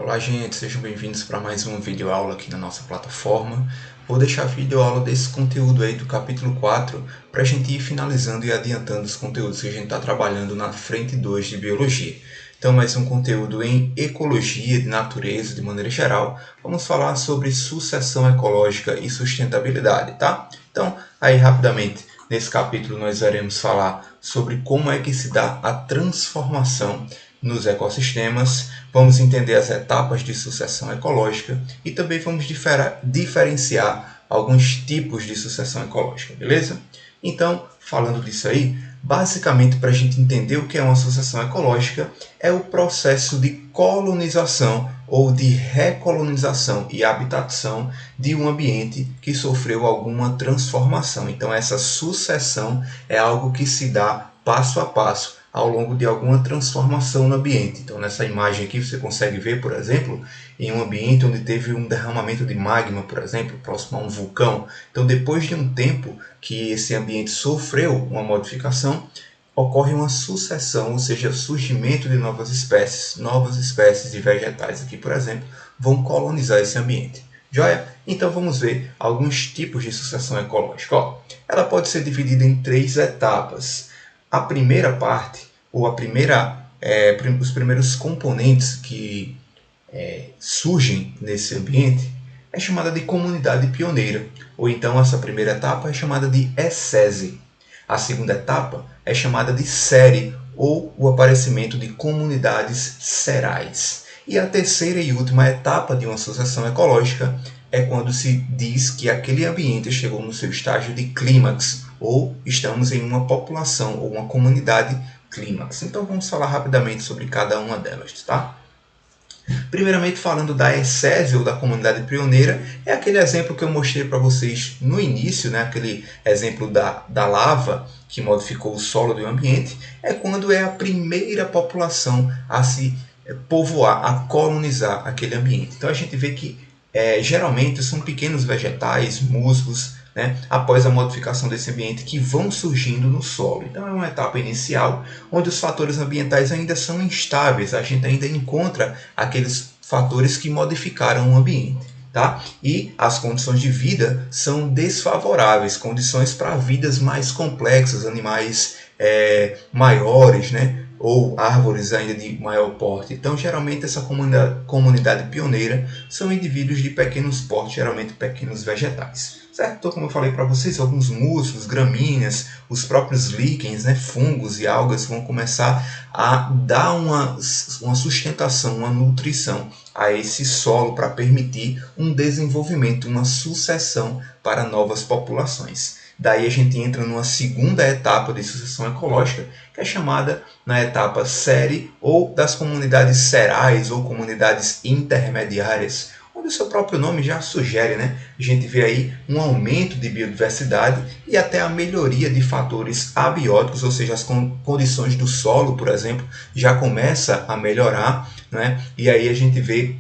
Olá gente, sejam bem-vindos para mais uma videoaula aqui na nossa plataforma. Vou deixar a videoaula desse conteúdo aí do capítulo 4 para a gente ir finalizando e adiantando os conteúdos que a gente está trabalhando na frente 2 de Biologia. Então, mais um conteúdo em Ecologia, de Natureza, de maneira geral. Vamos falar sobre sucessão ecológica e sustentabilidade, tá? Então, aí rapidamente, nesse capítulo nós iremos falar sobre como é que se dá a transformação nos ecossistemas, vamos entender as etapas de sucessão ecológica e também vamos diferenciar alguns tipos de sucessão ecológica, beleza? Então, falando disso aí, basicamente para a gente entender o que é uma sucessão ecológica, é o processo de colonização ou de recolonização e habitação de um ambiente que sofreu alguma transformação. Então, essa sucessão é algo que se dá passo a passo ao longo de alguma transformação no ambiente. Então, nessa imagem aqui, você consegue ver, por exemplo, em um ambiente onde teve um derramamento de magma, por exemplo, próximo a um vulcão. Então, depois de um tempo que esse ambiente sofreu uma modificação, ocorre uma sucessão, ou seja, surgimento de novas espécies de vegetais aqui, por exemplo, vão colonizar esse ambiente. Joia? Então vamos ver alguns tipos de sucessão ecológica. Ela pode ser dividida em 3 etapas. A primeira parte, ou os primeiros componentes que surgem nesse ambiente, é chamada de comunidade pioneira, ou então essa primeira etapa é chamada de ecese. A segunda etapa é chamada de série, ou o aparecimento de comunidades serais. E a terceira e última etapa de uma sucessão ecológica é quando se diz que aquele ambiente chegou no seu estágio de clímax, ou estamos em uma população ou uma comunidade clímax. Então vamos falar rapidamente sobre cada uma delas, tá? Primeiramente, falando da ecese ou da comunidade pioneira, é aquele exemplo que eu mostrei para vocês no início, né? Aquele exemplo da lava que modificou o solo do ambiente, é quando é a primeira população a se povoar, a colonizar aquele ambiente. Então a gente vê que geralmente são pequenos vegetais, musgos, né, após a modificação desse ambiente que vão surgindo no solo. Então é uma etapa inicial onde os fatores ambientais ainda são instáveis, a gente ainda encontra aqueles fatores que modificaram o ambiente. Tá? E as condições de vida são desfavoráveis, condições para vidas mais complexas, animais maiores, né? Ou árvores ainda de maior porte. Então, geralmente, essa comunidade pioneira são indivíduos de pequenos portes, geralmente pequenos vegetais. Certo? Então, como eu falei para vocês, alguns musgos, gramíneas, os próprios líquens, né, fungos e algas vão começar a dar uma sustentação, uma nutrição a esse solo para permitir um desenvolvimento, uma sucessão para novas populações. Daí a gente entra numa segunda etapa de sucessão ecológica, que é chamada na etapa série ou das comunidades serais ou comunidades intermediárias, onde o seu próprio nome já sugere, né? A gente vê aí um aumento de biodiversidade e até a melhoria de fatores abióticos, ou seja, as condições do solo, por exemplo, já começa a melhorar, né? E aí a gente vê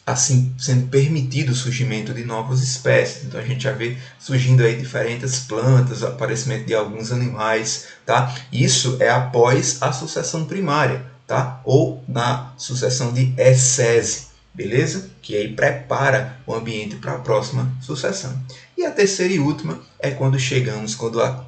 assim sendo permitido o surgimento de novas espécies. Então a gente já vê surgindo aí diferentes plantas, aparecimento de alguns animais, tá? Isso é após a sucessão primária, tá? Ou na sucessão de ecese, beleza? Que aí prepara o ambiente para a próxima sucessão. E a terceira e última é quando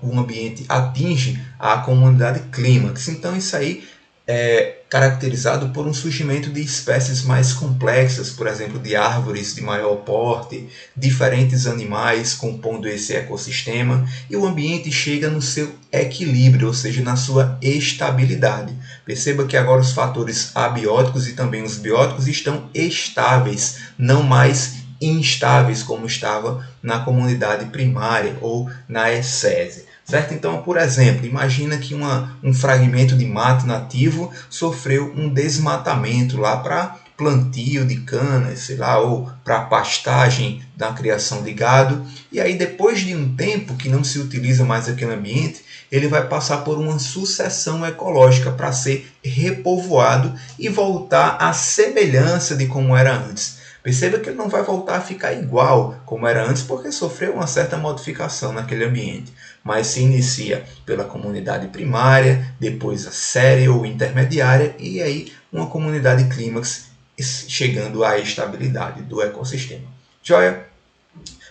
o ambiente atinge a comunidade clímax. Então isso aí é caracterizado por um surgimento de espécies mais complexas, por exemplo, de árvores de maior porte, diferentes animais compondo esse ecossistema, e o ambiente chega no seu equilíbrio, ou seja, na sua estabilidade. Perceba que agora os fatores abióticos e também os bióticos estão estáveis, não mais instáveis como estava na comunidade primária ou na ecese. Certo? Então, por exemplo, imagina que um fragmento de mato nativo sofreu um desmatamento lá para plantio de canas, sei lá, ou para pastagem da criação de gado. E aí, depois de um tempo que não se utiliza mais aquele ambiente, ele vai passar por uma sucessão ecológica para ser repovoado e voltar à semelhança de como era antes. Perceba que ele não vai voltar a ficar igual como era antes, porque sofreu uma certa modificação naquele ambiente. Mas se inicia pela comunidade primária, depois a série ou intermediária, e aí uma comunidade clímax chegando à estabilidade do ecossistema. Joia?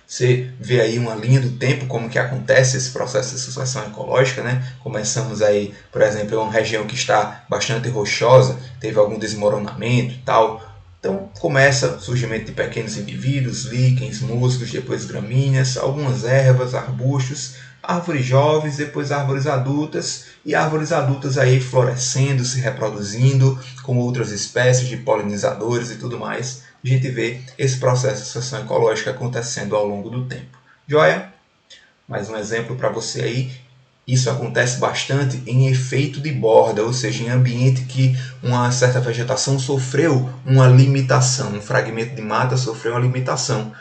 Você vê aí uma linha do tempo, como que acontece esse processo de sucessão ecológica, né? Começamos aí, por exemplo, em uma região que está bastante rochosa, teve algum desmoronamento e tal. Então começa o surgimento de pequenos indivíduos, líquens, musgos, depois gramíneas, algumas ervas, arbustos, árvores jovens, depois árvores adultas, e árvores adultas aí florescendo, se reproduzindo com outras espécies de polinizadores e tudo mais. A gente vê esse processo de sucessão ecológica acontecendo ao longo do tempo. Joia? Mais um exemplo para você aí. Isso acontece bastante em efeito de borda, ou seja, em ambiente que uma certa vegetação sofreu uma limitação, um fragmento de mata sofreu uma limitação.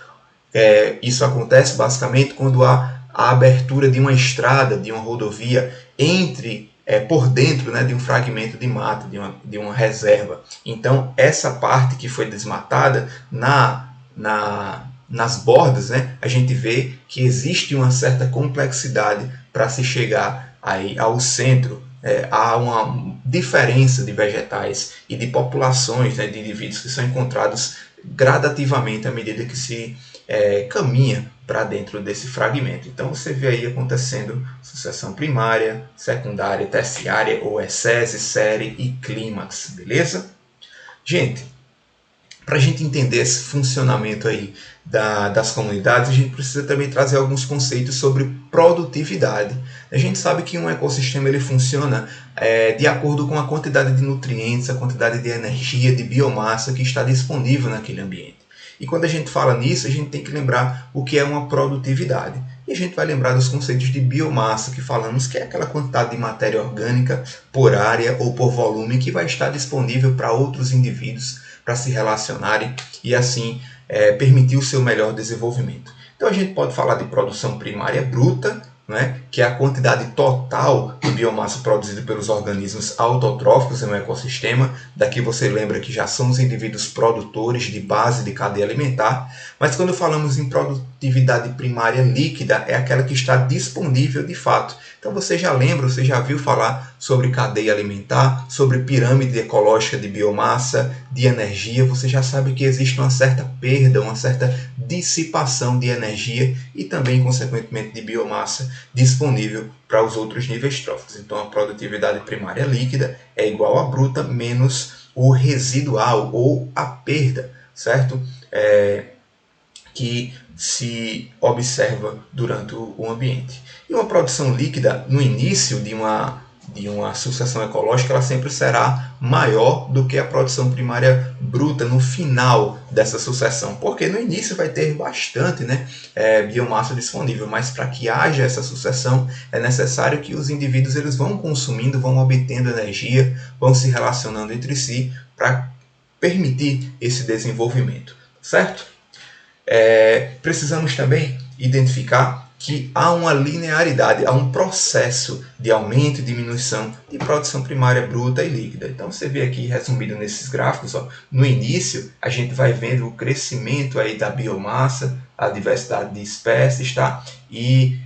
Isso acontece basicamente quando há a abertura de uma estrada, de uma rodovia, por dentro, né, de um fragmento de mata, de uma reserva. Então, essa parte que foi desmatada, nas bordas, né, a gente vê que existe uma certa complexidade para se chegar aí ao centro. Há uma diferença de vegetais e de populações, né, de indivíduos que são encontrados gradativamente à medida que se caminha para dentro desse fragmento. Então você vê aí acontecendo sucessão primária, secundária, terciária, ou sese, série e clímax, beleza? Gente, para a gente entender esse funcionamento aí das comunidades, a gente precisa também trazer alguns conceitos sobre produtividade. A gente sabe que um ecossistema ele funciona de acordo com a quantidade de nutrientes, a quantidade de energia, de biomassa que está disponível naquele ambiente. E quando a gente fala nisso, a gente tem que lembrar o que é uma produtividade. E a gente vai lembrar dos conceitos de biomassa que falamos, que é aquela quantidade de matéria orgânica por área ou por volume que vai estar disponível para outros indivíduos para se relacionarem e assim permitir o seu melhor desenvolvimento. Então a gente pode falar de produção primária bruta, né, que é a quantidade total de biomassa produzida pelos organismos autotróficos em um ecossistema. Daqui você lembra que já são os indivíduos produtores de base de cadeia alimentar. Mas quando falamos em produtividade primária líquida, é aquela que está disponível de fato. Então você já lembra, você já viu falar sobre cadeia alimentar, sobre pirâmide ecológica de biomassa, de energia. Você já sabe que existe uma certa perda, uma certa dissipação de energia e também, consequentemente, de biomassa disponível para os outros níveis tróficos. Então a produtividade primária líquida é igual a bruta menos o residual ou a perda, certo? Que se observa durante o ambiente. E uma produção líquida, no início de uma sucessão ecológica, ela sempre será maior do que a produção primária bruta no final dessa sucessão, porque no início vai ter bastante, né, biomassa disponível, mas para que haja essa sucessão é necessário que os indivíduos eles vão consumindo, vão obtendo energia, vão se relacionando entre si para permitir esse desenvolvimento, certo? Precisamos também identificar que há uma linearidade, há um processo de aumento e diminuição de produção primária bruta e líquida. Então você vê aqui resumido nesses gráficos, no início a gente vai vendo o crescimento aí da biomassa, a diversidade de espécies, tá? E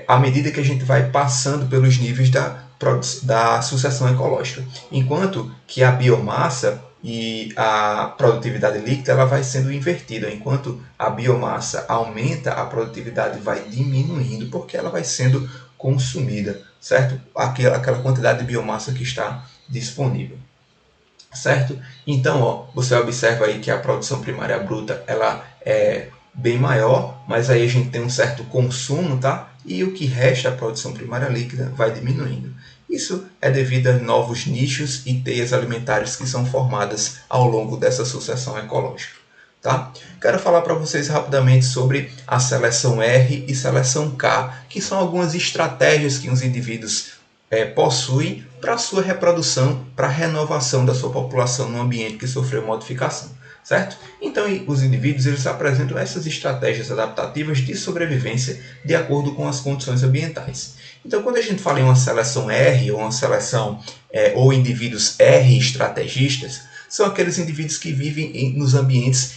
à medida que a gente vai passando pelos níveis da sucessão ecológica, enquanto que a biomassa e a produtividade líquida ela vai sendo invertida. Enquanto a biomassa aumenta, a produtividade vai diminuindo, porque ela vai sendo consumida, certo? Aquela quantidade de biomassa que está disponível, certo? Então, você observa aí que a produção primária bruta ela é bem maior, mas aí a gente tem um certo consumo, tá? E o que resta, a produção primária líquida, vai diminuindo. Isso é devido a novos nichos e teias alimentares que são formadas ao longo dessa sucessão ecológica. Tá? Quero falar para vocês rapidamente sobre a seleção R e seleção K, que são algumas estratégias que os indivíduos possuem para a sua reprodução, para a renovação da sua população no ambiente que sofreu modificação. Certo? Então, os indivíduos eles apresentam essas estratégias adaptativas de sobrevivência de acordo com as condições ambientais. Então, quando a gente fala em uma seleção R ou uma seleção ou indivíduos R estrategistas, são aqueles indivíduos que vivem nos ambientes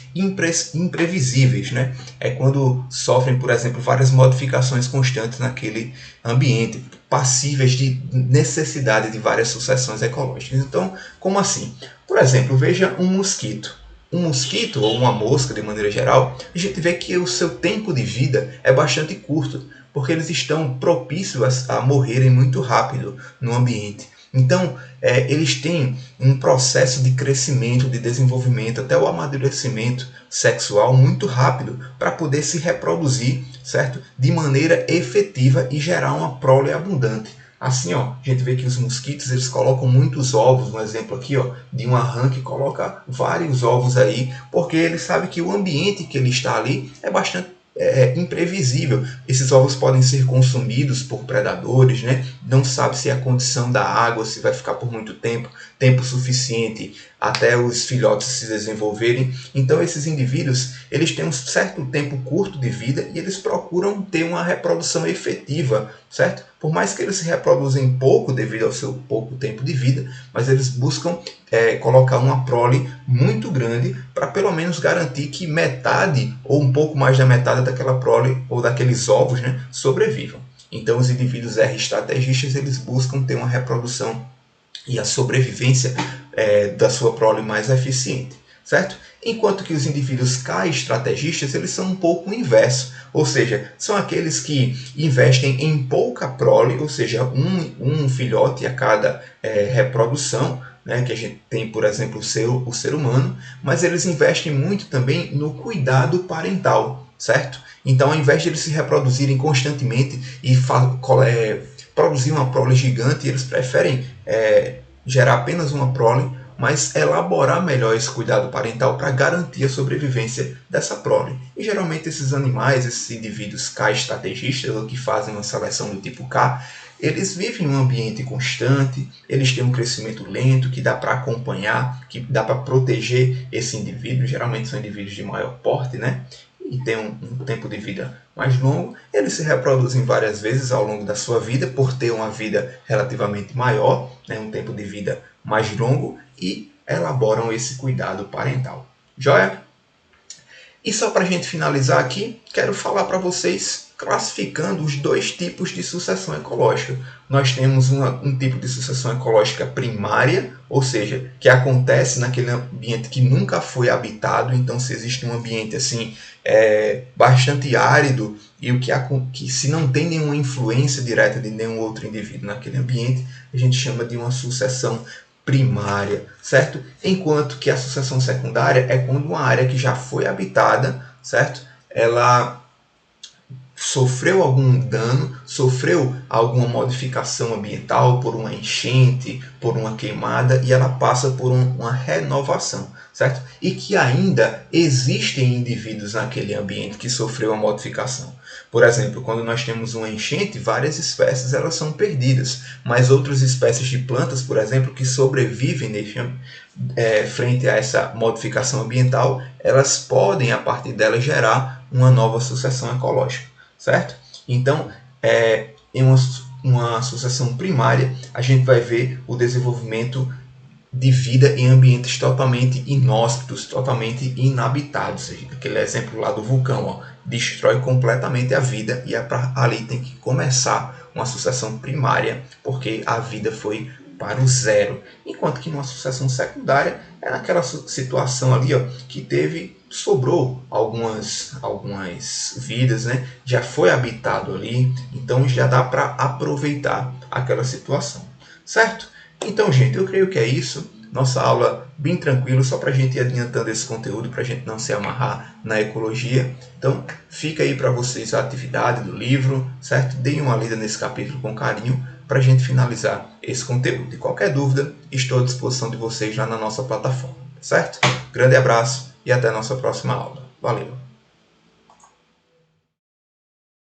imprevisíveis, né? É quando sofrem, por exemplo, várias modificações constantes naquele ambiente, passíveis de necessidade de várias sucessões ecológicas. Então, como assim? Por exemplo, veja um mosquito. Um mosquito ou uma mosca, de maneira geral, a gente vê que o seu tempo de vida é bastante curto, porque eles estão propícios a morrerem muito rápido no ambiente. Então, eles têm um processo de crescimento, de desenvolvimento, até o amadurecimento sexual muito rápido para poder se reproduzir, certo? De maneira efetiva e gerar uma prole abundante. Assim, ó, a gente vê que os mosquitos eles colocam muitos ovos, um exemplo aqui, ó, de uma rã que coloca vários ovos aí, porque ele sabe que o ambiente que ele está ali é bastante imprevisível. Esses ovos podem ser consumidos por predadores, né? Não sabe se é a condição da água, se vai ficar por muito tempo, tempo suficiente até os filhotes se desenvolverem. Então esses indivíduos, eles têm um certo tempo curto de vida e eles procuram ter uma reprodução efetiva, certo? Por mais que eles se reproduzem pouco devido ao seu pouco tempo de vida, mas eles buscam colocar uma prole muito grande para pelo menos garantir que metade ou um pouco mais da metade daquela prole ou daqueles ovos, né, sobrevivam. Então os indivíduos R estrategistas eles buscam ter uma reprodução e a sobrevivência da sua prole mais eficiente, certo? Enquanto que os indivíduos K estrategistas eles são um pouco o inverso, ou seja, são aqueles que investem em pouca prole, ou seja, um filhote a cada reprodução, né, que a gente tem, por exemplo, o ser humano, mas eles investem muito também no cuidado parental, certo? Então, ao invés de eles se reproduzirem constantemente e produzir uma prole gigante, eles preferem gerar apenas uma prole, mas elaborar melhor esse cuidado parental para garantir a sobrevivência dessa prole. E geralmente esses animais, esses indivíduos K estrategistas, ou que fazem uma seleção do tipo K, eles vivem em um ambiente constante, eles têm um crescimento lento que dá para acompanhar, que dá para proteger esse indivíduo. Geralmente são indivíduos de maior porte, né? E tem um tempo de vida mais longo. Eles se reproduzem várias vezes ao longo da sua vida, por ter uma vida relativamente maior, né? Um tempo de vida mais longo, e elaboram esse cuidado parental. Joia? E só para a gente finalizar aqui, quero falar para vocês classificando os dois tipos de sucessão ecológica. Nós temos um tipo de sucessão ecológica primária, ou seja, que acontece naquele ambiente que nunca foi habitado. Então, se existe um ambiente assim bastante árido e que se não tem nenhuma influência direta de nenhum outro indivíduo naquele ambiente, a gente chama de uma sucessão primária, certo? Enquanto que a sucessão secundária é quando uma área que já foi habitada, certo? Ela sofreu algum dano, sofreu alguma modificação ambiental por uma enchente, por uma queimada, e ela passa por uma renovação, certo? E que ainda existem indivíduos naquele ambiente que sofreu a modificação. Por exemplo, quando nós temos uma enchente, várias espécies elas são perdidas, mas outras espécies de plantas, por exemplo, que sobrevivem frente a essa modificação ambiental, elas podem, a partir dela, gerar uma nova sucessão ecológica, certo? Então, em uma sucessão primária, a gente vai ver o desenvolvimento de vida em ambientes totalmente inóspitos, totalmente inabitados. Aquele exemplo lá do vulcão, ó, destrói completamente a vida e ali tem que começar uma sucessão primária, porque a vida foi para o zero. Enquanto que numa sucessão secundária é naquela situação ali, ó, que sobrou algumas vidas, né? Já foi habitado ali, então já dá para aproveitar aquela situação, certo? Então, gente, eu creio que é isso. Nossa aula bem tranquilo, só para a gente ir adiantando esse conteúdo, para a gente não se amarrar na ecologia. Então, fica aí para vocês a atividade do livro, certo? Deem uma lida nesse capítulo com carinho, para a gente finalizar esse conteúdo. E qualquer dúvida, estou à disposição de vocês lá na nossa plataforma, certo? Grande abraço e até a nossa próxima aula. Valeu!